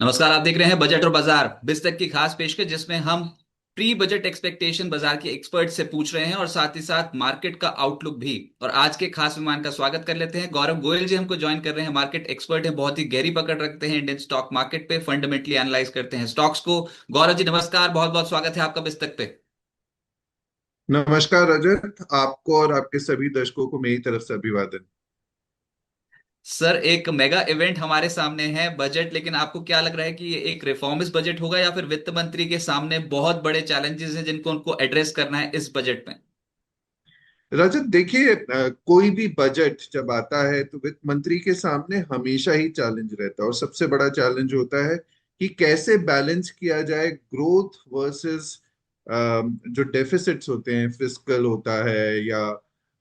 नमस्कार। आप देख रहे हैं बजट और बाजार बिस्तक की खास पेशकश, जिसमें हम प्री बजट एक्सपेक्टेशन बाजार के एक्सपर्ट से पूछ रहे हैं और साथ ही साथ मार्केट का आउटलुक भी। और आज के खास मेहमान का स्वागत कर लेते हैं। गौरव गोयल जी हमको ज्वाइन कर रहे हैं। मार्केट एक्सपर्ट हैं, बहुत ही गहरी पकड़ रखते हैं इंडियन स्टॉक मार्केट पे, फंडामेंटली एनालाइज करते हैं स्टॉक्स को। गौरव जी नमस्कार, बहुत बहुत स्वागत है आपका बिस्तक पे। नमस्कार रजत, आपको और आपके सभी दर्शकों को मेरी तरफ से अभिवादन। सर, एक मेगा इवेंट हमारे सामने है बजट, लेकिन आपको क्या लग रहा है कि ये एक रिफॉर्मिस्ट बजट होगा या फिर वित्त मंत्री के सामने बहुत बड़े चैलेंजेस हैं जिनको उनको एड्रेस करना है इस बजट में? रजत देखिए, कोई भी बजट जब आता है तो वित्त मंत्री के सामने हमेशा ही चैलेंज रहता है, और सबसे बड़ा चैलेंज होता है कि कैसे बैलेंस किया जाए ग्रोथ वर्सेस जो डेफिसिट्स होते हैं, फिस्कल होता है या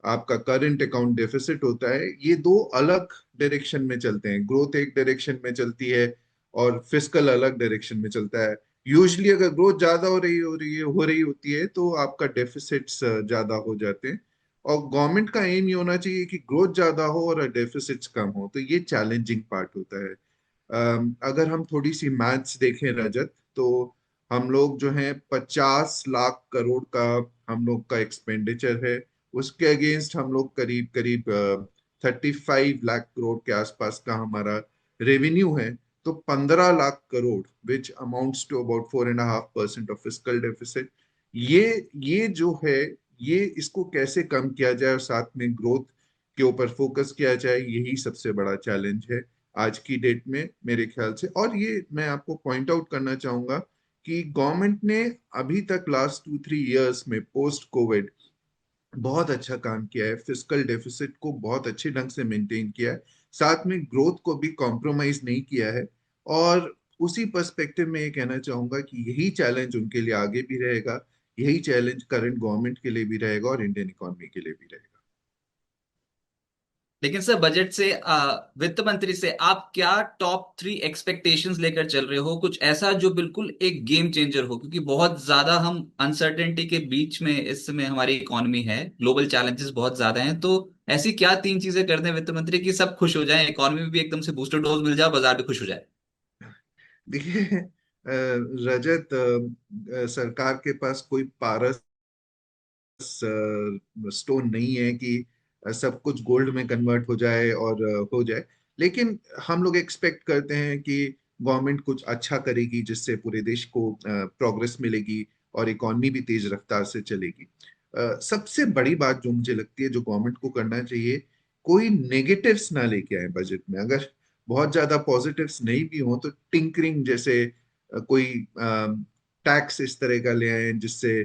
आपका करंट अकाउंट डेफिसिट होता है। ये दो अलग डायरेक्शन में चलते हैं। ग्रोथ एक डायरेक्शन में चलती है और फिस्कल अलग डायरेक्शन में चलता है। यूजली अगर ग्रोथ ज्यादा हो रही होती है तो आपका डेफिसिट्स ज्यादा हो जाते हैं। और गवर्नमेंट का एम ये होना चाहिए कि ग्रोथ ज्यादा हो और डेफिसिट्स कम हो, तो ये चैलेंजिंग पार्ट होता है। अगर हम थोड़ी सी मैथ्स देखें रजत, तो हम लोग जो है 50 लाख करोड़ का हम लोग का एक्सपेंडिचर है। उसके अगेंस्ट हम लोग करीब करीब 35 लाख करोड़ के आसपास का हमारा रेवेन्यू है। तो 15 lakh crore, which amounts to about 4.5% of fiscal deficit, ये जो है, ये इसको कैसे कम किया जाए और साथ में ग्रोथ के ऊपर फोकस किया जाए, यही सबसे बड़ा चैलेंज है आज की डेट में मेरे ख्याल से। और ये मैं आपको पॉइंट आउट करना चाहूंगा कि गवर्नमेंट ने अभी तक लास्ट 2-3 इयर्स में पोस्ट कोविड बहुत अच्छा काम किया है। फिस्कल डेफिसिट को बहुत अच्छे ढंग से मेंटेन किया है, साथ में ग्रोथ को भी कॉम्प्रोमाइज नहीं किया है। और उसी पर्सपेक्टिव में ये कहना चाहूंगा कि यही चैलेंज उनके लिए आगे भी रहेगा, यही चैलेंज करंट गवर्नमेंट के लिए भी रहेगा और इंडियन इकोनॉमी के लिए भी रहेगा। लेकिन सर, बजट से वित्त मंत्री से आप क्या टॉप थ्री एक्सपेक्टेशंस लेकर चल रहे हो? कुछ ऐसा जो बिल्कुल एक गेम चेंजर हो, क्योंकि बहुत ज्यादा हम अनसर्टेनिटी के बीच में इस समय हमारी इकोनॉमी है, ग्लोबल चैलेंजेस बहुत ज्यादा हैं। तो ऐसी क्या तीन चीजें कर दें वित्त मंत्री की सब खुश हो जाएं, इकोनॉमी में भी एकदम से बूस्टर डोज मिल जाए, बाजार भी खुश हो जाए? देखिए रजत, सरकार के पास कोई पारस स्टोन नहीं है कि सब कुछ गोल्ड में कन्वर्ट हो जाए और हो जाए। लेकिन हम लोग एक्सपेक्ट करते हैं कि गवर्नमेंट कुछ अच्छा करेगी जिससे पूरे देश को प्रोग्रेस मिलेगी और इकॉनमी भी तेज रफ्तार से चलेगी। सबसे बड़ी बात जो मुझे लगती है जो गवर्नमेंट को करना चाहिए, कोई नेगेटिव्स ना लेके आए बजट में। अगर बहुत ज्यादा पॉजिटिव्स नहीं भी हो तो टिंकरिंग जैसे कोई टैक्स इस तरह का ले आए जिससे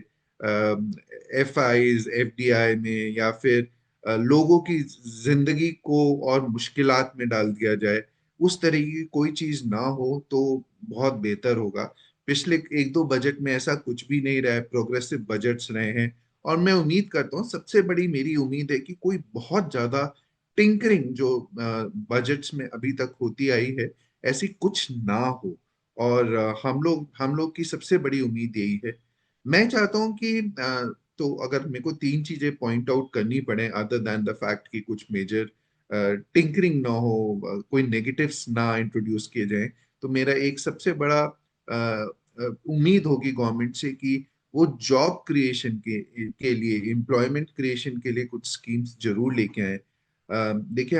FIs FDI में, या फिर लोगों की जिंदगी को और मुश्किलात में डाल दिया जाए, उस तरह की कोई चीज ना हो तो बहुत बेहतर होगा। पिछले 1-2 बजट में ऐसा कुछ भी नहीं रहा है, प्रोग्रेसिव बजट्स रहे हैं। और मैं उम्मीद करता हूँ, सबसे बड़ी मेरी उम्मीद है कि कोई बहुत ज्यादा टिंकरिंग जो बजट्स में अभी तक होती आई है, ऐसी कुछ ना हो। और हम लोग की सबसे बड़ी उम्मीद यही है। मैं चाहता हूं कि तो अगर मेरे को तीन चीजें पॉइंट आउट करनी पड़े अदर देन द फैक्ट कि कुछ मेजर टिंकरिंग ना हो, कोई नेगेटिव्स ना इंट्रोड्यूस किए जाएं, तो मेरा एक सबसे बड़ा उम्मीद होगी गवर्नमेंट से कि वो जॉब क्रिएशन के लिए, एम्प्लॉयमेंट क्रिएशन के लिए कुछ स्कीम्स जरूर लेके आए। देखिए,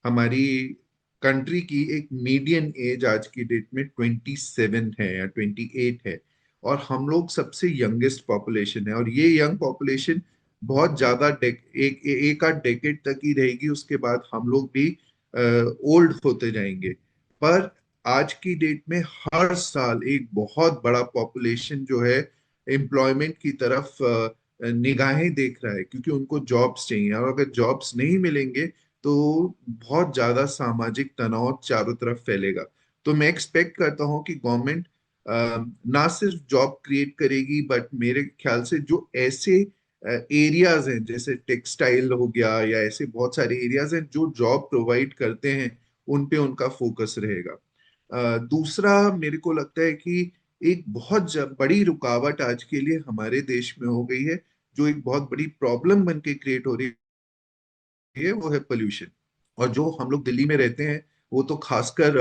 हमारी कंट्री की एक मीडियन एज आज की डेट में 27 है या 28 है। और हम लोग सबसे यंगेस्ट पॉपुलेशन है, और ये यंग पॉपुलेशन बहुत ज्यादा एक आध डेकेड तक ही रहेगी। उसके बाद हम लोग भी ओल्ड होते जाएंगे। पर आज की डेट में हर साल एक बहुत बड़ा पॉपुलेशन जो है एम्प्लॉयमेंट की तरफ निगाहें देख रहा है, क्योंकि उनको जॉब्स चाहिए। और अगर जॉब्स नहीं मिलेंगे तो बहुत ज्यादा सामाजिक तनाव चारों तरफ फैलेगा। तो मैं एक्सपेक्ट करता हूँ कि गवर्नमेंट ना सिर्फ जॉब क्रिएट करेगी, बट मेरे ख्याल से जो ऐसे एरियाज हैं जैसे टेक्सटाइल हो गया, या ऐसे बहुत सारे एरियाज हैं जो जॉब प्रोवाइड करते हैं, उन पे उनका फोकस रहेगा। दूसरा, मेरे को लगता है कि एक बहुत बड़ी रुकावट आज के लिए हमारे देश में हो गई है, जो एक बहुत बड़ी प्रॉब्लम बन के क्रिएट हो रही है, वो है पोल्यूशन। और जो हम लोग दिल्ली में रहते हैं, वो तो खासकर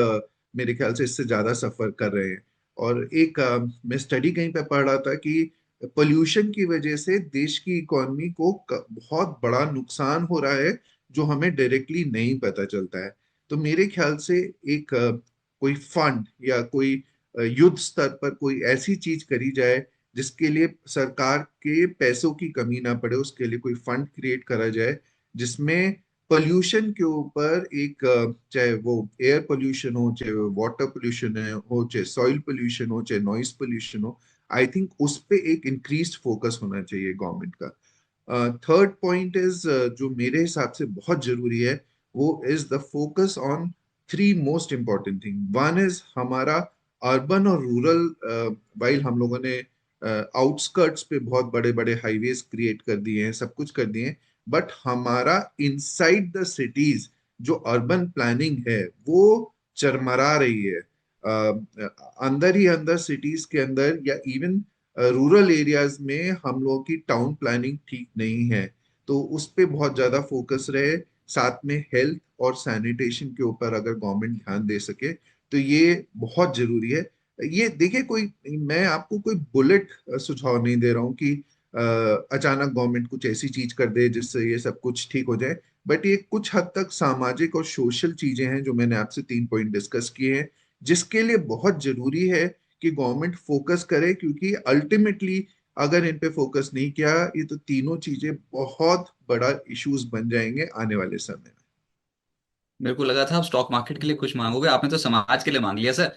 मेरे ख्याल से इससे ज्यादा सफर कर रहे हैं। और एक मैं स्टडी कहीं पे पढ़ रहा था कि पोल्यूशन की वजह से देश की इकोनॉमी को बहुत बड़ा नुकसान हो रहा है, जो हमें डायरेक्टली नहीं पता चलता है। तो मेरे ख्याल से एक कोई फंड या कोई युद्ध स्तर पर कोई ऐसी चीज करी जाए जिसके लिए सरकार के पैसों की कमी ना पड़े, उसके लिए कोई फंड क्रिएट करा जाए जिसमें पोल्यूशन के ऊपर एक चाहे वो एयर पोल्यूशन हो, चाहे वो वाटर पोल्यूशन हो, चाहे सॉइल पोल्यूशन हो, चाहे नॉइस पोल्यूशन हो, आई थिंक उस पे एक इंक्रीज्ड फोकस होना चाहिए गवर्नमेंट का। थर्ड पॉइंट इज, जो मेरे हिसाब से बहुत जरूरी है, वो is the focus on three most important thing. One is हमारा अर्बन और रूरल, वाइल हम लोगों ने आउटस्कर्ट्स पे बहुत बड़े बड़े हाईवेज क्रिएट कर दिए हैं, सब कुछ कर दिए हैं, बट हमारा इनसाइड द सिटीज जो अर्बन प्लानिंग है वो चरमरा रही है। अंदर ही अंदर सिटीज के अंदर या इवन रूरल एरियाज में हम लोगों की टाउन प्लानिंग ठीक नहीं है। तो उस पे बहुत ज्यादा फोकस रहे, साथ में हेल्थ और सैनिटेशन के ऊपर अगर गवर्नमेंट ध्यान दे सके तो ये बहुत जरूरी है। ये देखिए, कोई मैं आपको कोई बुलेट सुझाव नहीं दे रहा हूँ कि अचानक गवर्नमेंट कुछ ऐसी चीज कर दे जिससे ये सब कुछ ठीक हो जाए, बट ये कुछ हद तक सामाजिक और सोशल चीजें हैं जो मैंने आपसे 3 पॉइंट डिस्कस किए हैं, जिसके लिए बहुत जरूरी है कि गवर्नमेंट फोकस करे, क्योंकि अल्टीमेटली अगर इन पे फोकस नहीं किया, ये तो तीनों चीजें बहुत बड़ा इश्यूज बन जाएंगे आने वाले समय मेरे को लगा था आप स्टॉक मार्केट के लिए कुछ मांगोगे, आपने तो समाज के लिए मांग लिया सर।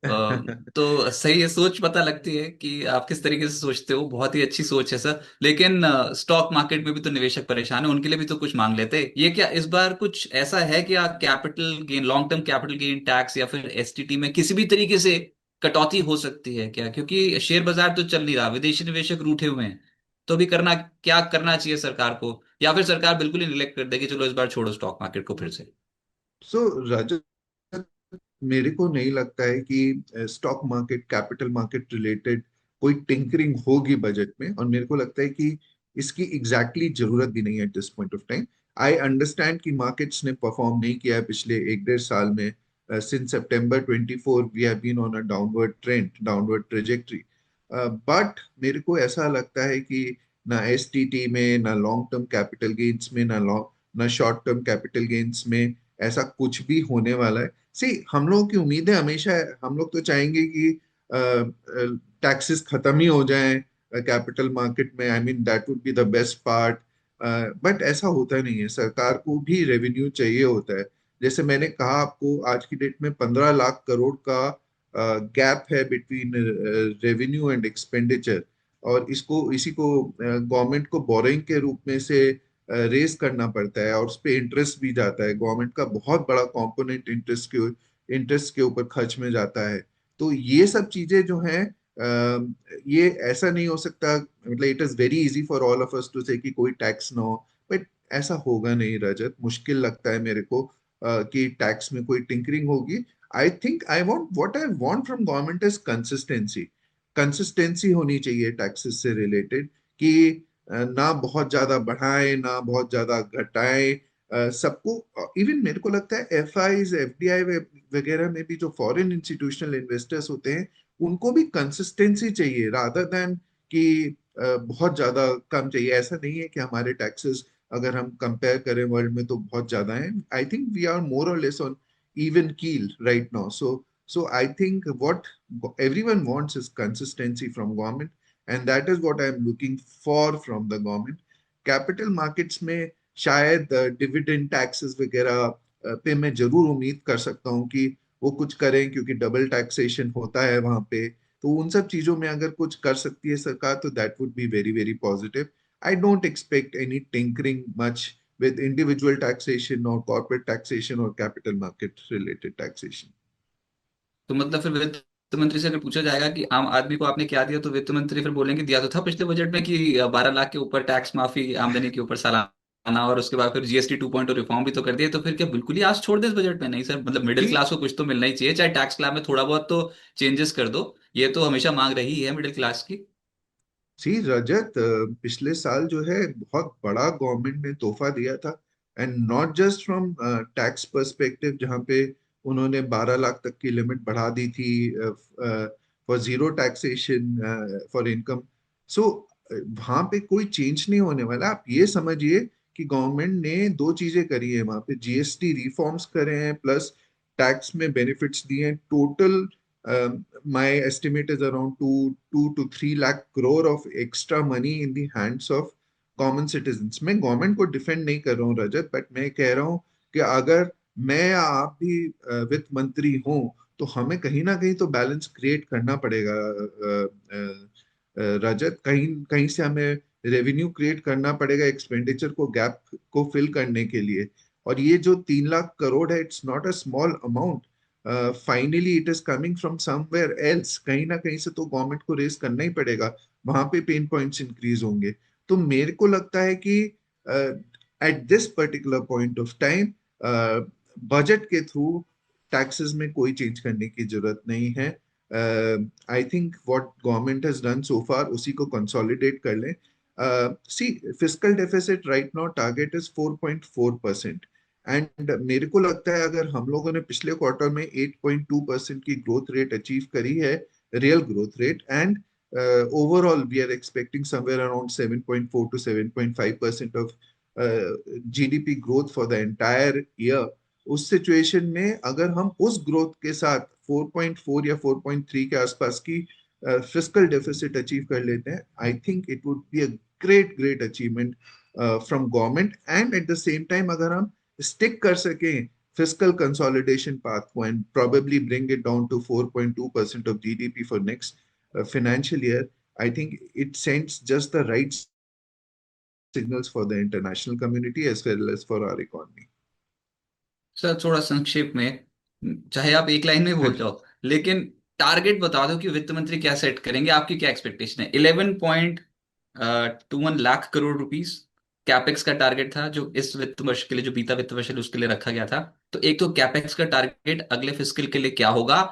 में। तो सही है, सोच पता लगती है कि आप किस तरीके से सोचते हो, बहुत ही अच्छी सोच है सर। लेकिन स्टॉक मार्केट में भी तो निवेशक परेशान है, उनके लिए भी तो कुछ मांग लेते। ये क्या इस बार कुछ ऐसा है कि आप capital gain, long term capital gain tax या फिर एसटीटी में किसी भी तरीके से कटौती हो सकती है क्या? क्योंकि शेयर बाजार तो चल नहीं रहा, विदेशी निवेशक रूठे हुए हैं। तो अभी करना क्या करना चाहिए सरकार को, या फिर सरकार बिल्कुल ही निगलेक्ट कर देगी, चलो इस बार छोड़ो स्टॉक मार्केट को फिर से? सो रजत, मेरे को नहीं लगता है कि stock market capital market related कोई टिंकरिंग होगी बजट में, और मेरे को लगता है कि इसकी एग्जैक्टली exactly जरूरत भी नहीं है at this point of time. I understand कि मार्केट्स ने परफॉर्म नहीं किया है पिछले 1 डेढ़ साल में। Since September 24 we have been on a downward trend, downward trajectory. But मेरे को ऐसा लगता है कि ना एसटीटी में, ना लॉन्ग टर्म कैपिटल गेन्स में, ना शॉर्ट टर्म कैपिटल गेन्स में ऐसा कुछ भी होने वाला है। सी, हम लोगों की उम्मीदें हमेशा है, हम लोग तो चाहेंगे कि टैक्सेस खत्म ही हो जाएं कैपिटल मार्केट में, I mean that would be the best part. But ऐसा होता नहीं है, सरकार को भी रेवेन्यू चाहिए होता है। जैसे मैंने कहा आपको, आज की डेट में 15 लाख करोड़ का गैप है बिटवीन रेवेन्यू एंड एक्सपेंडिचर, और इसी को गवर्नमेंट को बोरिंग के रूप में से रेस करना पड़ता है, और उस पे इंटरेस्ट भी जाता है। गवर्नमेंट का बहुत बड़ा कंपोनेंट इंटरेस्ट के ऊपर खर्च में जाता है। तो ये सब चीजें जो हैं, ये ऐसा नहीं हो सकता, मतलब it is very easy for all of us to say कि कोई टैक्स ना हो, बट ऐसा होगा नहीं रजत। मुश्किल लगता है मेरे को कि टैक्स में कोई टिंकरिंग होगी। I think I want what I want from government is consistency. Consistency होनी चाहिए टैक्सेस से रिलेटेड, कि ना बहुत ज्यादा बढ़ाए ना बहुत ज्यादा घटाए। सबको, इवन मेरे को लगता है एफआईज एफडीआई वगैरह में भी जो फॉरेन इंस्टीट्यूशनल इन्वेस्टर्स होते हैं, उनको भी कंसिस्टेंसी चाहिए, रादर देन कि बहुत ज्यादा कम चाहिए। ऐसा नहीं है कि हमारे टैक्सेस अगर हम कंपेयर करें वर्ल्ड में तो बहुत ज्यादा हैं। I think we are more और less on even keel right now. So I think what everyone wants is consistency from government, and that is what I am looking for from the government. Capital markets में शायद dividend taxes वगैरह पे मैं जरूर उम्मीद कर सकता हूँ कि वो कुछ करें, क्योंकि डबल टैक्सेशन होता है वहां पे। तो उन सब चीजों में अगर कुछ कर सकती है सरकार तो that would be very very positive. I don't expect any tinkering much with individual taxation or corporate taxation or capital market related taxation. तो मतलब फिर वित्त मंत्री से अगर पूछा जाएगा कि आम आदमी को आपने क्या दिया, तो वित्त मंत्री फिर बोलेंगे दिया तो था पिछले बजट में कि 12 लाख के ऊपर टैक्स माफी आमदनी के ऊपर सालाना, और उसके बाद फिर जीएसटी 2.0 रिफॉर्म भी तो कर दिए। तो फिर क्या बिल्कुल ही आज छोड़ दे इस बजट में? नहीं सर, मतलब मिडिल See, क्लास को कुछ तो मिलना ही चाहिए, चाहे टैक्स स्लैब में थोड़ा बहुत तो चेंजेस कर दो। ये तो हमेशा मांग रही है मिडिल क्लास की। रजत, पिछले साल जो है बहुत बड़ा गवर्नमेंट ने तोहफा दिया था, and not just from tax perspective, जहाँ पे उन्होंने 12 लाख तक की लिमिट बढ़ा दी थी for zero taxation for income. So वहां पे कोई चेंज नहीं होने वाला। आप ये समझिए कि गवर्नमेंट ने दो चीजें करी है वहां पे, जीएसटी रिफॉर्म्स करे हैं प्लस टैक्स में बेनिफिट्स दिए हैं। Total my estimate is around 2 to 3 lakh crore of extra money in the hands of common citizens. मैं गवर्नमेंट को डिफेंड नहीं कर रहा हूँ रजत, बट मैं कह रहा हूँ कि अगर मैं या आप भी वित्त मंत्री हों तो हमें कहीं ना कहीं तो बैलेंस क्रिएट करना पड़ेगा। रजत, कहीं कहीं से हमें रेवेन्यू क्रिएट करना पड़ेगा एक्सपेंडिचर को, गैप को फिल करने के लिए। और ये जो 3 लाख करोड़ है, it's not a small amount. Finally it is coming from somewhere else, कहीं ना कहीं से तो गवर्नमेंट को रेस करना ही पड़ेगा। वहां पे पेन पॉइंट्स इंक्रीज होंगे। तो मेरे को लगता है कि at this particular point of time budget के थ्रू टैक्सेस में कोई चेंज करने की जरूरत नहीं है। I think what government has done so far उसी को कंसोलिडेट कर लें। See, fiscal deficit right now target is 4.4%। And मेरे को लगता है अगर हम लोगों ने पिछले क्वार्टर में 8.2% की ग्रोथ रेट अचीव करी है, real growth rate, and overall we are expecting somewhere around 7.4 to 7.5% of GDP growth for the entire year. उस सिचुएशन में अगर हम उस ग्रोथ के साथ 4.4 या 4.3 के आसपास की फिस्कल डेफिसिट अचीव कर लेते हैं, I think it would be a great great achievement from government. And at the same time अगर हम स्टिक कर सकें fiscal consolidation path को and probably bring it down to 4.2% of GDP for next financial year, I think it sends just the right signals for the international community as well as for our economy. Sir थोड़ा संक्षेप में, चाहे आप एक line में हाँ बोल जी। जाओ, लेकिन टारगेट बता दो कि वित्त मंत्री क्या सेट करेंगे, आपकी क्या एक्सपेक्टेशन है? 11.21 लाख करोड़ रुपीस कैपेक्स का टारगेट था जो इस वित्त वर्ष के लिए, जो बीता वित्त वर्ष है उसके लिए रखा गया था। तो एक तो कैपेक्स का टारगेट अगले फिस्कल के लिए क्या होगा?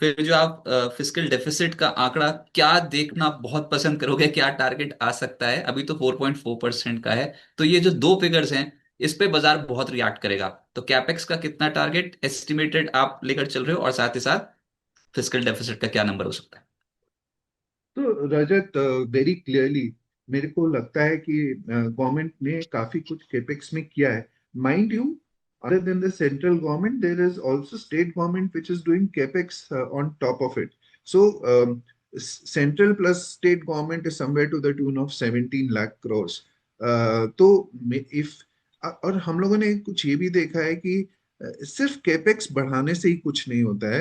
फिर जो आप फिस्कल डेफिसिट का आंकड़ा क्या देखना बहुत पसंद करोगे, क्या टारगेट आ सकता है? अभी तो 4.4% का है। तो ये जो दो फिगर्स हैं, इस पे बाजार बहुत रिएक्ट करेगा। तो कैपेक्स का कितना टारगेट एस्टिमेटेड आप लेकर चल रहे हो, और साथ ही साथ फिस्कल डेफिसिट का क्या नंबर हो सकता है? तो रजत, वेरी क्लियरली मेरे को लगता है कि गवर्नमेंट ने काफी कुछ केपेक्स में किया है। Mind you, other than the central government, there is also state government which is doing capex on top of it. So central plus state government is somewhere to the tune of 17 lakh crores. तो if और हम लोगों ने कुछ ये भी देखा है कि सिर्फ केपेक्स बढ़ाने से ही कुछ नहीं होता है।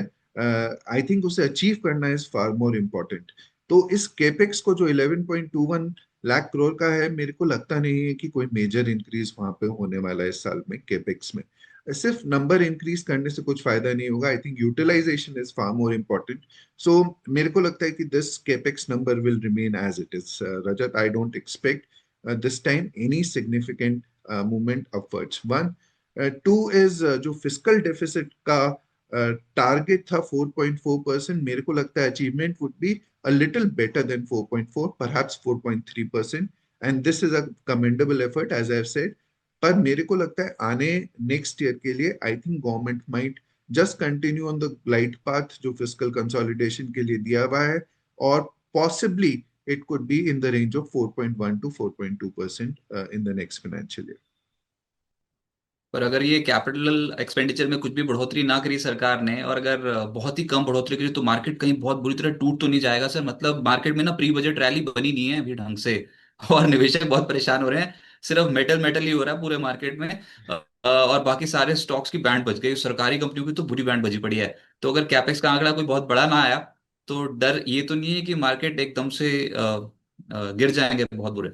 आई थिंक उसे अचीव करना इज फार मोर इम्पोर्टेंट। तो इस केपेक्स को जो 11.21 लाख करोड़ का है, मेरे को लगता नहीं है कि कोई मेजर इंक्रीज वहां पे होने वाला है इस साल में केपेक्स में। सिर्फ नंबर इंक्रीज करने से कुछ फायदा नहीं होगा। I think utilization is far more important. So मेरे को लगता है कि this capex number will remain as it is. Rajat, I don't expect this time any significant movement upwards. One, two is जो फिस्कल डेफिसिट का टारगेट था 4.4%, मेरे को लगता है achievement would be a little better than 4.4, perhaps 4.3%, and this is a commendable effort as I have said. पर मेरे को लगता है आने नेक्स्ट ईयर के लिए आई think government might just continue on the glide path जो फिस्कल कंसोलिडेशन के लिए दिया हुआ है, और possibly it could be in the range of 4.1 to 4.2% in the next financial year. पर अगर ये कैपिटल एक्सपेंडिचर में कुछ भी बढ़ोतरी ना करी सरकार ने, और अगर बहुत ही कम बढ़ोतरी करी, तो मार्केट कहीं बहुत बुरी तरह टूट तो नहीं जाएगा सर? मतलब मार्केट में ना प्री बजट रैली बनी नहीं है अभी ढंग से, और निवेशक बहुत परेशान हो रहे हैं। सिर्फ मेटल मेटल ही हो रहा है पूरे मार्केट में। और बाकी सारे स्टॉक्स की बैंड बज गई, सरकारी कंपनियों की तो बुरी बैंड बजी पड़ी है। तो अगर कैपेक्स का आंकड़ा कोई बहुत बड़ा ना आया, तो डर ये तो नहीं है कि मार्केट एकदम से गिर जाएंगे बहुत बुरे?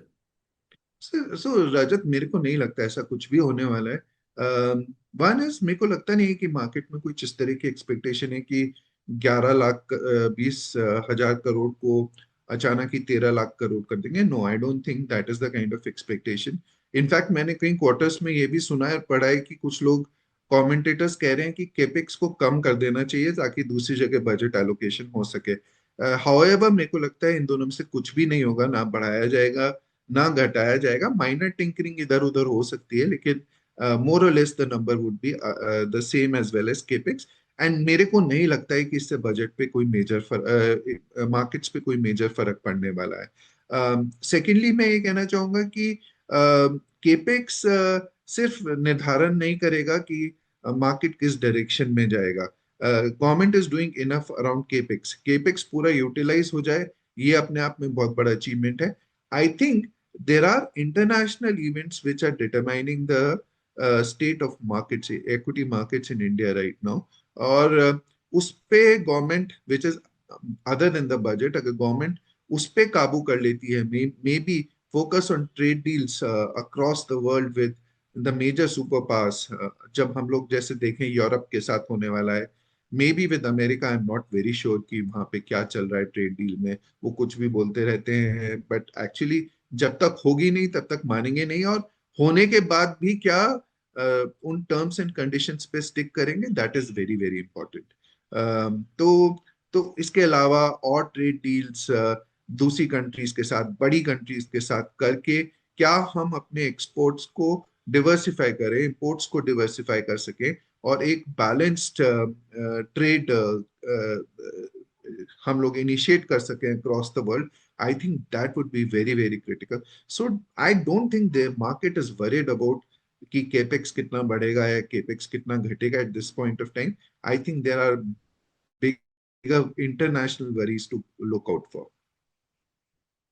सो रजत, मेरे को नहीं लगता ऐसा कुछ भी होने वाला है। वन इज, मेरे को लगता नहीं है कि मार्केट में कुछ इस तरह की एक्सपेक्टेशन है कि 11 लाख 20 हजार करोड़ को अचानक ही 13 लाख करोड़ कर देंगे। No, I don't think that is the kind of expectation. In fact मैंने कई क्वार्टर्स में ये भी सुना है और पढ़ा है कि कुछ लोग कमेंटेटर्स कह रहे हैं कि केपेक्स को कम कर देना चाहिए ताकि दूसरी जगह बजट एलोकेशन हो सके। हाउएवर मेरे को लगता है इन दोनों में से कुछ भी नहीं होगा, ना बढ़ाया जाएगा ना घटाया जाएगा। माइनर टिंकरिंग इधर उधर हो सकती है, लेकिन मोर और less the number would be the same as well as capex. And मेरे को नहीं लगता है कि इससे बजट पे कोई मेजर मार्केट्स पे कोई मेजर फर्क पड़ने वाला है। सेकेंडली मैं ये कहना चाहूंगा कि केपेक्स सिर्फ निर्धारण नहीं करेगा कि मार्केट किस डायरेक्शन में जाएगा। Government is doing enough around capex, capex पूरा यूटिलाइज हो जाए, ये अपने आप में बहुत बड़ा अचीवमेंट है। I think there are international events which are determining the state of markets, equity markets in India right now. और उस पे government which is other than the budget, अगर गवर्नमेंट उस पे काबू कर लेती है, may be focus on trade deals across the world with the major super powers, जब हम लोग जैसे देखें यूरोप के साथ होने वाला है, may be with America, I am not very sure कि वहां पे क्या चल रहा है ट्रेड डील में। वो कुछ भी बोलते रहते हैं बट एक्चुअली जब तक होगी नहीं तब तक मानेंगे नहीं, और होने के बाद भी क्या उन टर्म्स एंड कंडीशंस पे स्टिक करेंगे, that is very very important. तो इसके अलावा और ट्रेड डील्स दूसरी कंट्रीज के साथ, बड़ी कंट्रीज के साथ करके क्या हम अपने एक्सपोर्ट्स को डिवर्सिफाई करें, इंपोर्ट्स को डिवर्सिफाई कर सकें, और एक बैलेंस्ड ट्रेड हम लोग इनिशिएट कर सकें across the world, I think that would be very very critical. So I don't think the market is worried about कि केपेक्स कितना बढ़ेगा या केपेक्स कितना घटेगा at this point of time. I think there are big international worries to look out for.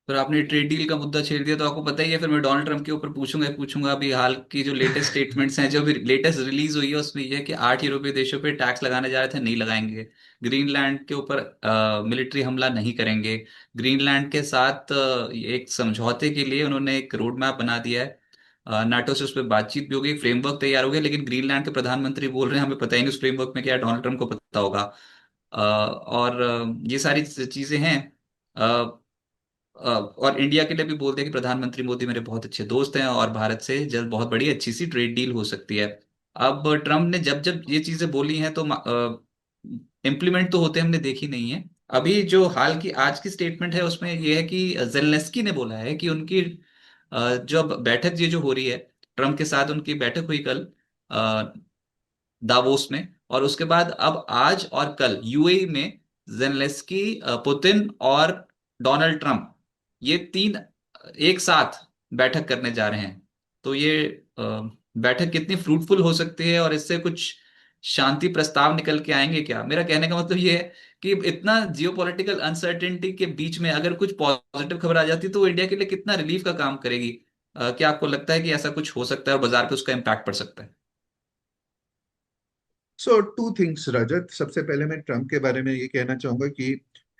फिर आपने trade deal का मुद्दा छेड़ दिया तो आपको पता ही है, फिर मैं डोनाल्ड ट्रंप के ऊपर पूछूंगा। अभी हाल की जो लेटेस्ट स्टेटमेंट्स हैं, जो भी लेटेस्ट रिलीज हुई है, उसमें यह है कि 8 यूरोपीय देशों पे टैक्स लगाने जा रहे थे, नहीं लगाएंगे। ग्रीनलैंड के ऊपर मिलिट्री हमला नहीं करेंगे। ग्रीनलैंड के साथ एक समझौते के लिए उन्होंने एक रोड मैप बना दिया है। नाटो से उस पर बातचीत भी हो गई, फ्रेमवर्क तैयार हो गया, लेकिन ग्रीनलैंड के प्रधानमंत्री बोल रहे हैं हमें पता ही नहीं उस फ्रेमवर्क में क्या है, डोनाल्ड ट्रंप को पता होगा। और ये सारी चीजें हैं। और इंडिया के लिए भी बोलते हैं कि प्रधानमंत्री मोदी मेरे बहुत अच्छे दोस्त हैं और भारत से जल्द बहुत बड़ी अच्छी सी ट्रेड डील हो सकती है। अब ट्रम्प ने जब जब ये चीजें बोली हैं तो इम्प्लीमेंट तो होते हमने देखी नहीं है। अभी जो हाल की आज की स्टेटमेंट है उसमें यह है कि जेलेंस्की ने बोला है कि उनकी जो अब बैठक ये जो हो रही है, ट्रम्प के साथ उनकी बैठक हुई कल दावोस में, और उसके बाद अब आज और कल यूएई में जेलेंस्की, पुतिन और डोनाल्ड ट्रंप, ये तीन एक साथ बैठक करने जा रहे हैं। तो ये बैठक कितनी फ्रूटफुल हो सकती है और इससे कुछ शांति प्रस्ताव निकल के आएंगे क्या? मेरा कहने का मतलब ये है कि इतना जियोपॉलिटिकल अनसर्टेनिटी के बीच में अगर कुछ पॉजिटिव खबर आ जाती तो वो इंडिया के लिए कितना रिलीफ का काम करेगी। क्या आपको लगता है कि ऐसा कुछ हो सकता है और बाजार पे उसका इम्पैक्ट पड़ सकता है? सो टू थिंग्स रजत, सबसे पहले मैं ट्रम्प के बारे में ये कहना चाहूंगा कि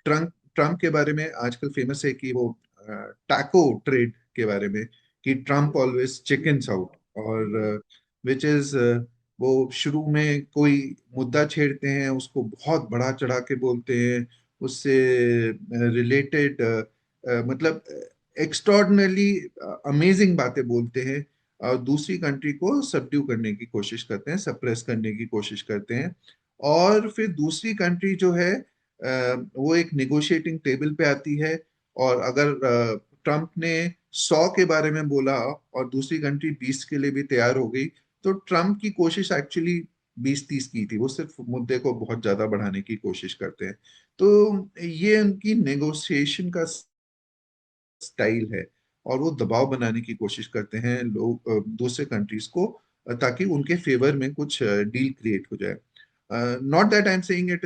ट्रम्प ट्रम्प के बारे में आजकल फेमस है कि वो टैको ट्रेड के बारे में, कि ट्रम्प ऑलवेज चिकन्स आउट, और विच इज वो शुरू में कोई मुद्दा छेड़ते हैं उसको बहुत बढ़ा चढ़ा के बोलते हैं, उससे रिलेटेड मतलब एक्स्ट्रॉर्डनरली अमेजिंग बातें बोलते हैं, और दूसरी कंट्री को सबड्यू करने की कोशिश करते हैं, सप्रेस करने की कोशिश करते हैं। और फिर दूसरी कंट्री जो है वो एक नेगोशिएटिंग टेबल पे आती है, और अगर ट्रम्प ने 100 के बारे में बोला और दूसरी कंट्री 20 के लिए भी तैयार हो गई, तो ट्रम्प की कोशिश एक्चुअली 20-30 की थी, वो सिर्फ मुद्दे को बहुत ज्यादा बढ़ाने की कोशिश करते हैं। तो ये उनकी नेगोशिएशन का स्टाइल है, और वो दबाव बनाने की कोशिश करते हैं लोग दूसरे कंट्रीज को, ताकि उनके फेवर में कुछ डील क्रिएट हो जाए। Not that I am saying it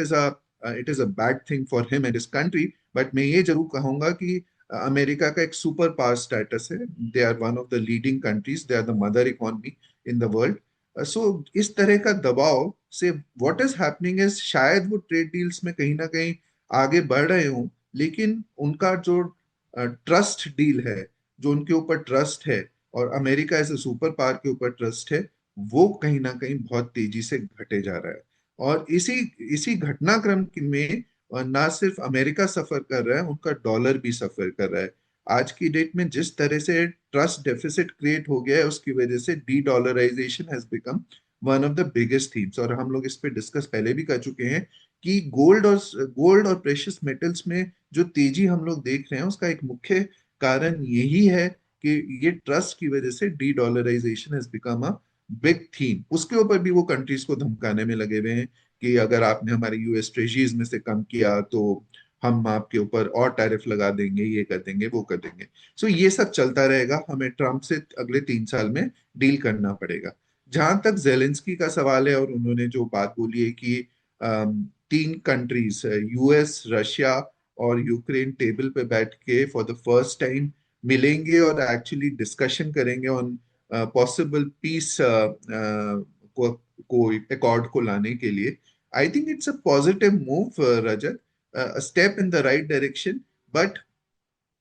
is a bad thing for him and his country, but मैं ये जरूर कहूंगा कि अमेरिका का एक सुपर पावर स्टेटस है, they are one of the leading countries, they are the mother economy in the world. So इस तरह का दबाव से व्हाट इज हैपनिंग इज, शायद वो ट्रेड डील्स में कहीं ना कहीं आगे बढ़ रहे हों, लेकिन उनका जो ट्रस्ट डील है, जो उनके ऊपर ट्रस्ट है, और America as a super power के ऊपर ट्रस्ट है, वो कहीं ना कहीं बहुत तेजी से घटे जा रहा है। और इसी इसी घटनाक्रम में ना सिर्फ अमेरिका सफर कर रहा है, उनका डॉलर भी सफर कर रहा है। आज की डेट में जिस तरह से ट्रस्ट डेफिसिट क्रिएट हो गया है, उसकी वजह से de dollarisation has become one of the biggest themes, और हम लोग इस पे डिस्कस पहले भी कर चुके हैं कि गोल्ड और प्रेशियस मेटल्स में जो तेजी हम लोग देख रहे हैं, उसका एक मुख्य कारण यही है कि ये ट्रस्ट की वजह से de dollarisation has become a big theme. उसके ऊपर भी वो कंट्रीज को धमकाने में लगे हुए हैं कि अगर आपने हमारे यूएस ट्रेजरीज में से कम किया तो हम आपके ऊपर और टैरिफ लगा देंगे, ये कर देंगे, वो कर देंगे। सो ये सब चलता रहेगा, हमें ट्रम्प से अगले 3 साल में डील करना पड़ेगा। जहां तक जेलेंस्की का सवाल है, और उन्होंने जो बात बोली है कि 3 कंट्रीज, यूएस, रशिया और यूक्रेन, टेबल पे बैठ के फॉर द फर्स्ट टाइम मिलेंगे और एक्चुअली डिस्कशन करेंगे ऑन पॉसिबल पीस को अकॉर्ड को लाने के लिए। I think it's a positive move, Rajat, step in the right direction. But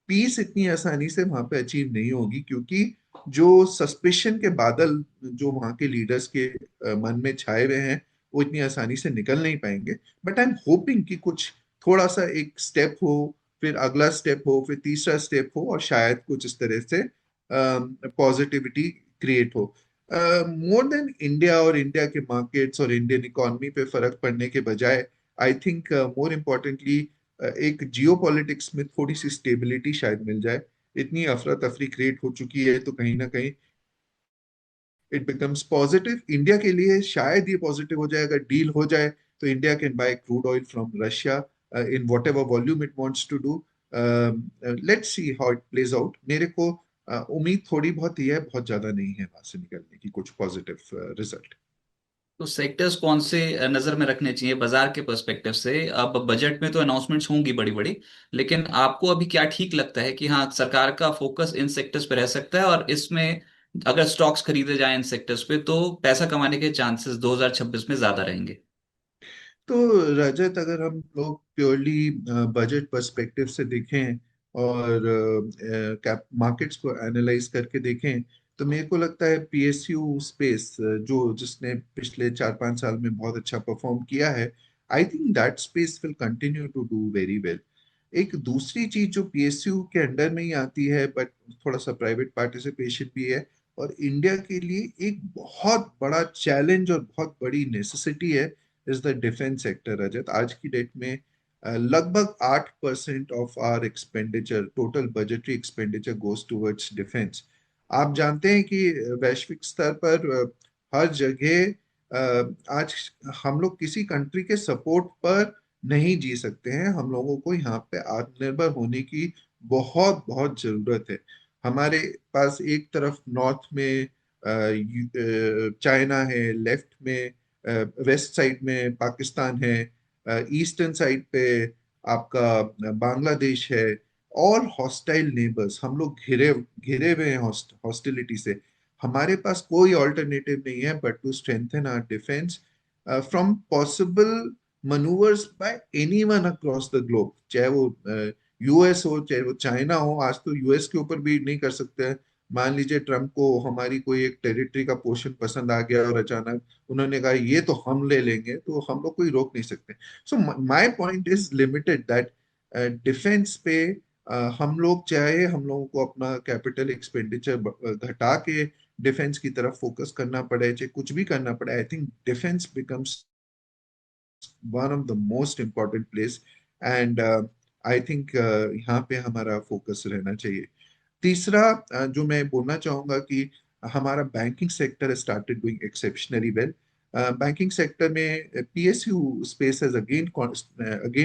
peace इतनी आसानी से वहां पे अचीव नहीं होगी, क्योंकि जो सस्पिशन के बादल जो वहां के लीडर्स के मन में छाए हुए हैं, वो इतनी आसानी से निकल नहीं पाएंगे। बट आई एम होपिंग कि कुछ थोड़ा सा एक स्टेप हो, फिर अगला स्टेप हो, फिर तीसरा स्टेप हो, और शायद कुछ इस तरह से पॉजिटिविटी क्रिएट हो। मोर देन इंडिया और इंडिया के मार्केट्स और इंडियन इकोनॉमी पे फर्क पड़ने के बजाय, आई थिंक मोर इम्पोर्टेंटली एक जियो पॉलिटिक्स में थोड़ी सी स्टेबिलिटी शायद मिल जाए। इतनी अफरा तफरी क्रिएट हो चुकी है, तो कहीं ना कहीं इट बिकम्स पॉजिटिव इंडिया के लिए। शायद ये पॉजिटिव हो जाए अगर डील हो जाए, तो India can buy crude oil from Russia in whatever volume it wants to do. Let's see how it plays out. मेरे को उम्मीद थोड़ी बहुत ही है, बहुत ज्यादा नहीं है वहां से निकलने की कुछ पॉजिटिव रिजल्ट। तो सेक्टर्स कौन से नजर में रखने चाहिए बाजार के पर्सपेक्टिव से? अब बजट में तो अनाउंसमेंट्स होंगी बड़ी बड़ी, लेकिन आपको अभी क्या ठीक लगता है कि हाँ सरकार का फोकस इन सेक्टर्स पे रह सकता है, और इसमें अगर स्टॉक्स खरीदे जाएं इन सेक्टर्स पे तो पैसा कमाने के चांसेस 2026 में ज्यादा रहेंगे? तो रजत, अगर हम लोग प्योरली बजट पर्सपेक्टिव से देखें और कैप मार्केट्स को एनालाइज करके देखें, तो मेरे को लगता है पीएसयू स्पेस, जो जिसने पिछले 4-5 साल में बहुत अच्छा परफॉर्म किया है, I think that space will continue to do very well. एक दूसरी चीज जो पीएसयू के अंडर में ही आती है, बट थोड़ा सा प्राइवेट पार्टिसिपेशन भी है, और इंडिया के लिए एक बहुत बड़ा चैलेंज और बहुत बड़ी नेसेसिटी है, is the defence sector. Rajat, आज की डेट में लगभग 8% of our expenditure, total budgetary expenditure goes towards defence. आप जानते हैं कि वैश्विक स्तर पर हर जगह आज हम लोग किसी कंट्री के सपोर्ट पर नहीं जी सकते हैं। हम लोगों को यहाँ पे आत्मनिर्भर होने की बहुत बहुत जरूरत है। हमारे पास एक तरफ नॉर्थ में चाइना है, लेफ्ट में वेस्ट साइड में पाकिस्तान है, ईस्टर्न साइड पे आपका बांग्लादेश है, और हॉस्टाइल नेबर्स, हम लोग घिरे घिरे हुए हैं हॉस्टिलिटी से। हमारे पास कोई ऑल्टरनेटिव नहीं है but to strengthen our defence from possible manoeuvres by anyone across the globe, चाहे वो यूएस हो, चाहे वो चाइना हो। आज तो यूएस के ऊपर भी नहीं कर सकते हैं। मान लीजिए ट्रम्प को हमारी कोई एक टेरिटरी का पोर्शन पसंद आ गया और अचानक उन्होंने कहा ये तो हम ले लेंगे, तो हम लोग कोई रोक नहीं सकते। So my point is limited that defence पे हम लोग चाहे हम लोगों को अपना कैपिटल एक्सपेंडिचर घटा के डिफेंस की तरफ फोकस करना पड़े, चाहे कुछ भी करना पड़े, I think defence becomes one of the most important place. And I think यहाँ पे हमारा फोकस रहना चाहिए। तीसरा जो मैं बोलना चाहूंगा कि हमारा banking sector started doing exceptionally well. Banking sector में PSU space has again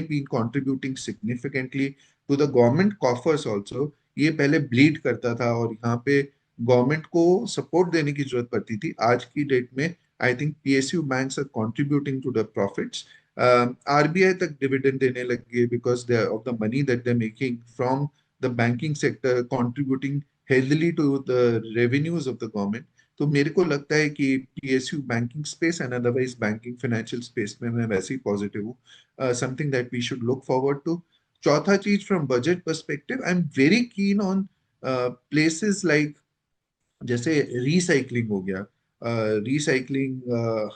been contributing significantly to the government coffers also. ये पहले ब्लीड करता था और यहाँ पे गवर्नमेंट को सपोर्ट देने की जरूरत पड़ती थी। आज की डेट में I think PSU banks are contributing to the profits. RBI तक डिविडेंड देने लगे because of the money that they making from the banking sector, contributing heavily to the revenues of the government. तो मेरे को लगता है कि PSU banking space and otherwise banking financial space में मैं वैसे ही पॉजिटिव हूँ, something that we should look forward to. चौथा चीज, from budget perspective I am very keen on places like, जैसे रिसाइकलिंग हो गया। रिसाइकलिंग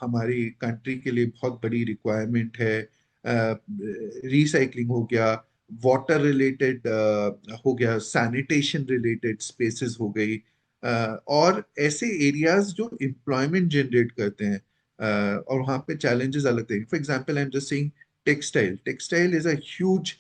हमारी कंट्री के लिए बहुत बड़ी रिक्वायरमेंट है। रिसाइकलिंग हो गया, वाटर रिलेटेड हो गया, सैनिटेशन रिलेटेड स्पेसेस हो गई, और ऐसे एरियाज जो एम्प्लॉयमेंट जनरेट करते हैं, और वहाँ पे चैलेंजेस अलग थे। For example I am just saying textile, textile is a huge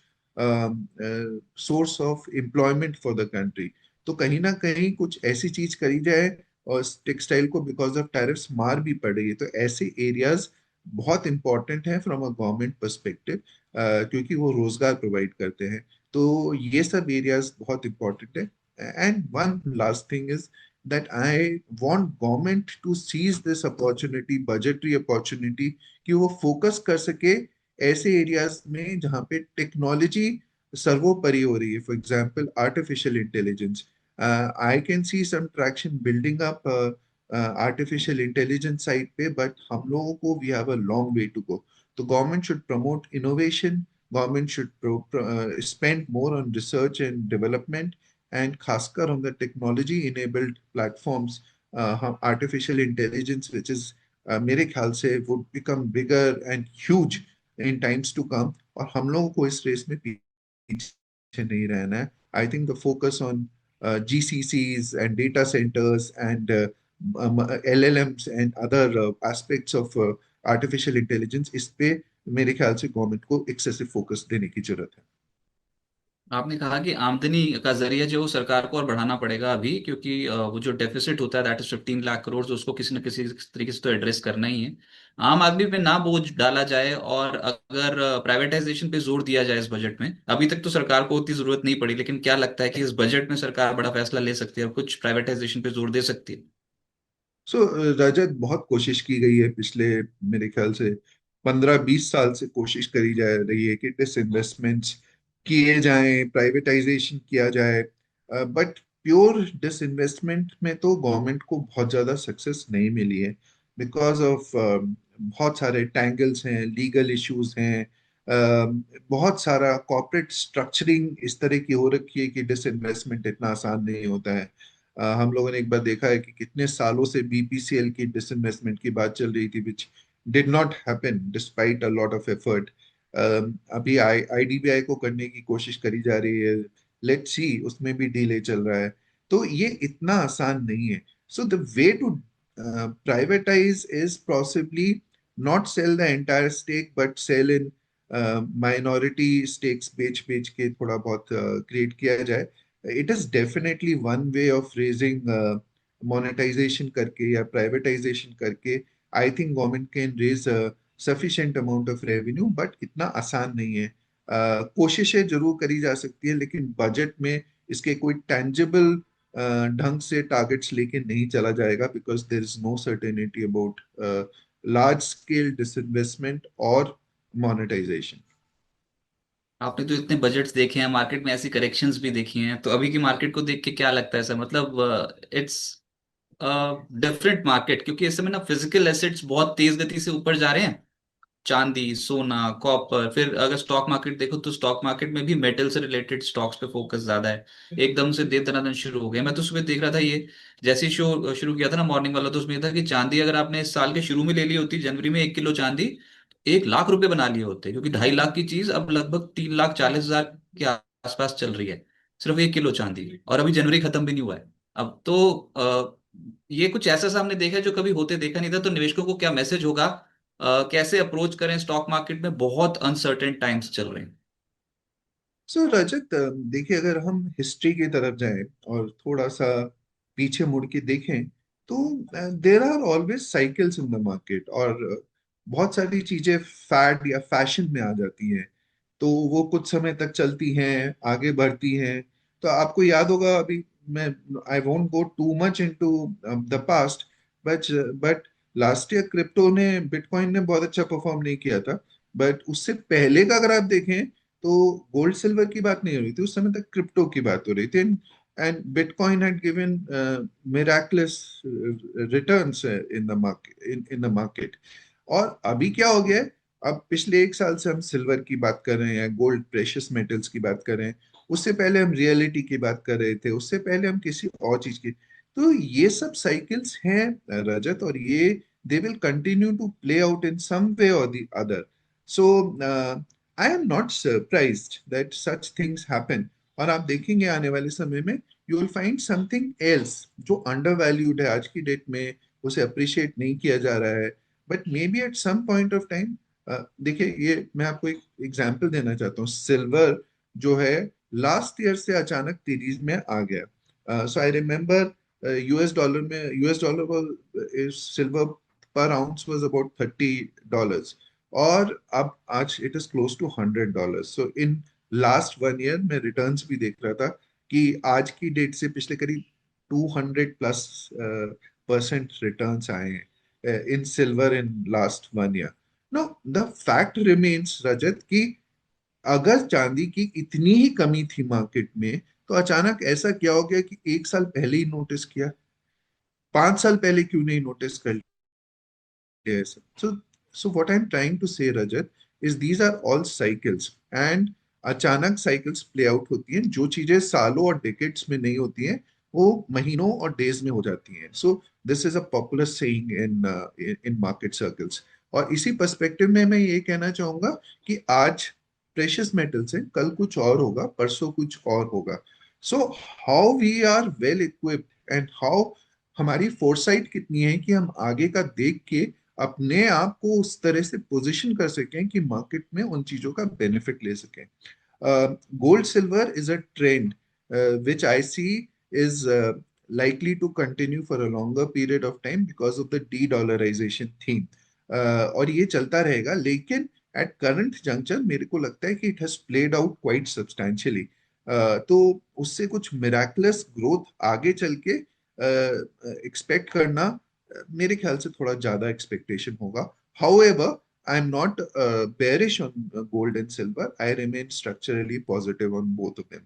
source of employment for the country. तो कहीं ना कहीं कुछ ऐसी चीज करी जाए, और टेक्सटाइल को बिकॉज ऑफ टैरिफ्स मार भी पड़ रही है, तो ऐसे एरियाज बहुत इंपॉर्टेंट है फ्रॉम अ गवर्नमेंट पर्सपेक्टिव, क्योंकि वो रोजगार प्रोवाइड करते हैं। तो ये सब एरियाज बहुत इंपॉर्टेंट है। And one last thing is that I want government to seize this opportunity, budgetary opportunity, कि वो फोकस कर सके ऐसे एरियाज में जहाँ पे टेक्नोलॉजी सर्वोपरि हो रही है। For example artificial intelligence, I can see some traction building up artificial intelligence side पे, बट हम लोगों को we have a long way to go. तो government should promote innovation, government should spend more on research and development, and खासकर on the technology enabled platforms, हम artificial intelligence which is मेरे ख्याल से would become bigger and huge in times to come, और हम लोगों को इस रेस में पीछे नहीं रहना है। I think the focus on GCCs and data centers and LLMs and other aspects of artificial intelligence, इस पे मेरे ख्याल से गवर्नमेंट को एक्सेसिव फोकस देने की जरूरत है। आपने कहा कि आमदनी का जरिया जो सरकार को और बढ़ाना पड़ेगा अभी, क्योंकि वो जो डेफिसिट होता है दैट इज 15 लाख करोड़, उसको किसी न किसी तरीके से तो एड्रेस करना ही है। आम आदमी पे ना बोझ डाला जाए, और अगर प्राइवेटाइजेशन पे जोर दिया जाए इस बजट में। अभी तक तो सरकार को उतनी जरूरत नहीं पड़ी, लेकिन क्या लगता है कि इस बजट में सरकार बड़ा फैसला ले सकती है और कुछ प्राइवेटाइजेशन पे जोर दे सकती है? सो रजत, बहुत कोशिश की गई है पिछले, मेरे ख्याल से 15-20 साल से कोशिश करी जा रही है कि डिसइन्वेस्टमेंट्स किए जाएं, प्राइवेटाइजेशन किया जाए। बट प्योर डिसइन्वेस्टमेंट में तो गवर्नमेंट को बहुत ज्यादा सक्सेस नहीं मिली है, बिकॉज ऑफ बहुत सारे टैंगल्स हैं, लीगल इश्यूज हैं, बहुत सारा कॉर्पोरेट स्ट्रक्चरिंग इस तरह की हो रखी है कि डिसइन्वेस्टमेंट इतना आसान नहीं होता है। हम लोगों ने एक बार देखा है कि कितने सालों से बीपीसीएल की डिसइन्वेस्टमेंट की बात चल रही थी, which did not happen despite a lot of effort. अभी आईडीबीआई को करने की कोशिश करी जा रही है, लेट्स सी, उसमें भी डीले चल रहा है। तो ये इतना आसान नहीं है। So the way to privatise is possibly not sell the entire stake, but sell in minority stakes, बेच बेच के थोड़ा बहुत क्रिएट किया जाए। It is definitely one way of raising monetisation करके या प्राइवेटाइजेशन करके। I think government can raise sufficient amount of revenue, but इतना आसान नहीं है। कोशिशें जरूर करी जा सकती है, लेकिन बजट में इसके कोई टेंजिबल ढंग से टारगेट्स लेके नहीं चला जाएगा, because there is no certainty about large scale disinvestment और मोनेटाइजेशन। आपने तो इतने बजट्स देखे हैं, मार्केट में ऐसी करेक्शंस भी देखी हैं, तो अभी की मार्केट को देख के क्या लगता है सर? मतलब इट्स डिफरेंट मार्केट, क्योंकि इस समय ना फिजिकल एसेट्स बहुत तेज गति से ऊपर जा रहे हैं। चांदी, सोना, कॉपर। फिर अगर स्टॉक मार्केट देखो तो स्टॉक मार्केट में भी मेटल से रिलेटेड स्टॉक्स पे फोकस ज्यादा है। एकदम से दे दनादन शुरू हो गया। मैं तो सुबह देख रहा था, ये जैसे ही शो शुरू किया था ना मॉर्निंग वाला, तो उसमें ये था कि चांदी अगर आपने इस साल के शुरू में ले ली होती, जनवरी में 1 किलो चांदी 1 लाख रुपए बना लिए होते, क्योंकि 2.5 लाख की चीज अब लगभग 3,40,000 के आसपास चल रही है, सिर्फ 1 किलो चांदी। और अभी जनवरी खत्म भी नहीं हुआ है। अब तो ये कुछ ऐसा सामने देखा है जो कभी होते देखा नहीं था। तो निवेशकों को क्या मैसेज होगा? कैसे अप्रोच करें? स्टॉक मार्केट में बहुत अनसर्टेन टाइम्स चल रहे हैं। सो रजत, देखिए, अगर हम हिस्ट्री की तरफ जाएं और थोड़ा सा पीछे मुड़ के देखें, तो there are always cycles in the market, और बहुत सारी चीजें फैड या फैशन में आ जाती हैं। तो वो कुछ समय तक चलती हैं, आगे बढ़ती हैं। तो आपको याद होगा, अभी मैं, I won't go too much into the past, but but last year crypto ने, बिटकॉइन ने बहुत अच्छा परफॉर्म नहीं किया था। बट उससे पहले का अगर आप देखें, तो गोल्ड सिल्वर की बात नहीं हो रही थी उस समय तक, क्रिप्टो की बात हो रही थी। And bitcoin had given miraculous returns in the market, in the market. और अभी क्या हो गया है? अब पिछले एक साल से हम सिल्वर की बात कर रहे हैं, गोल्ड, प्रेशियस मेटल्स की बात कर रहे हैं। उससे पहले हम रियलिटी की बात कर रहे थे, उससे पहले हम किसी और चीज की। तो ये सब साइकिल्स हैं रजत, और ये they will continue to play out in some way or the other. So I am not surprised that such things happen. और आप देखेंगे आने वाले समय में, you will find something else जो अंडर वैल्यूड है आज की डेट में, उसे अप्रिशिएट नहीं किया जा रहा है। But may be at some point of time, देखिए, ये मैं आपको एक एग्जांपल देना चाहता हूँ। सिल्वर जो है, लास्ट ईयर से अचानक तेजीज में आ गया। सो आई रिमेम्बर यूएस डॉलर में, US dollar silver per ounce was about $30, और अब आज it is close to $100. So in last 1 year मैं रिटर्न्स भी देख रहा था कि आज की डेट से पिछले करीब 200+ % रिटर्न्स आए हैं in silver in last 1 year. No, the fact remains Rajat कि अगर चांदी की इतनी ही कमी थी मार्केट में, तो अचानक ऐसा क्या हो गया कि 1 साल पहले ही नोटिस किया, 5 साल पहले क्यों नहीं नोटिस कर लिया ऐसा? So what I am trying to say Rajat is these are all cycles, and अचानक साइकिल्स प्ले आउट होती हैं। जो चीजें सालों और डिकेड्स में नहीं होती हैं, वो महीनों और डेज में हो जाती हैं। So this is a popular saying in in market circles. और इसी पर्सपेक्टिव में मैं ये कहना चाहूंगा कि आज प्रेशियस मेटल्स हैं, कल कुछ और होगा, परसों कुछ और होगा। So how we are well equipped and how हमारी फोरसाइट कितनी है कि हम आगे का देख के अपने आप को उस तरह से पोजीशन कर सकें कि मार्केट में उन चीजों का बेनिफिट ले सकें। Gold silver is a trend which I see is likely to continue for a longer period of time because of the de-dollarization theme. और ये चलता रहेगा, लेकिन एट करंट जंक्चर मेरे को लगता है कि it has played out quite substantially. तो उससे कुछ मिराकुलस ग्रोथ आगे चल के एक्सपेक्ट करना मेरे ख्याल से थोड़ा ज्यादा एक्सपेक्टेशन होगा। However, I'm not bearish on gold and silver. I remain structurally positive on both of them.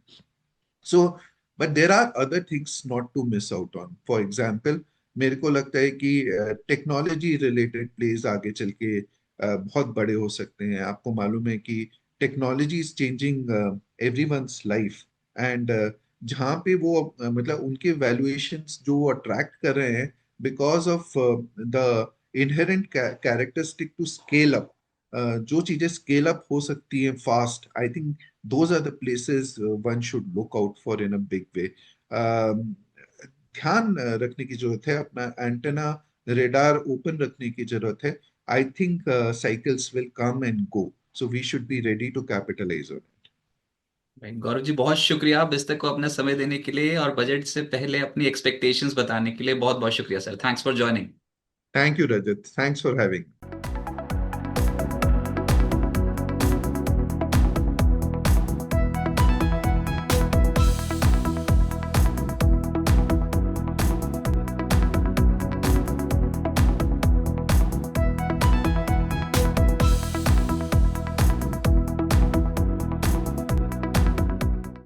So, but there are other things not to miss out on. For example, मेरे को लगता है कि टेक्नोलॉजी रिलेटेड प्लेस आगे चल के बहुत बड़े हो सकते हैं। आपको मालूम है कि technology is changing everyone's life, and जहाँ पे वो मतलब उनके वैल्यूएशंस जो अट्रैक्ट कर रहे हैं because of the inherent characteristic to scale up, जो चीजें स्केल अप हो सकती हैं fast, I think those are the places one should look out for in a big way. ध्यान रखने की जरूरत है, अपना एंटेना रेडार ओपन रखने की जरूरत है। I think cycles will come and go, so we should be ready to capitalise on it. भाई गौरव जी, बहुत शुक्रिया बिस्तर को अपना समय देने के लिए और बजट से पहले अपनी एक्सपेक्टेशंस बताने के लिए। बहुत बहुत शुक्रिया sir, thanks for joining. Thank you Rajat, thanks for having.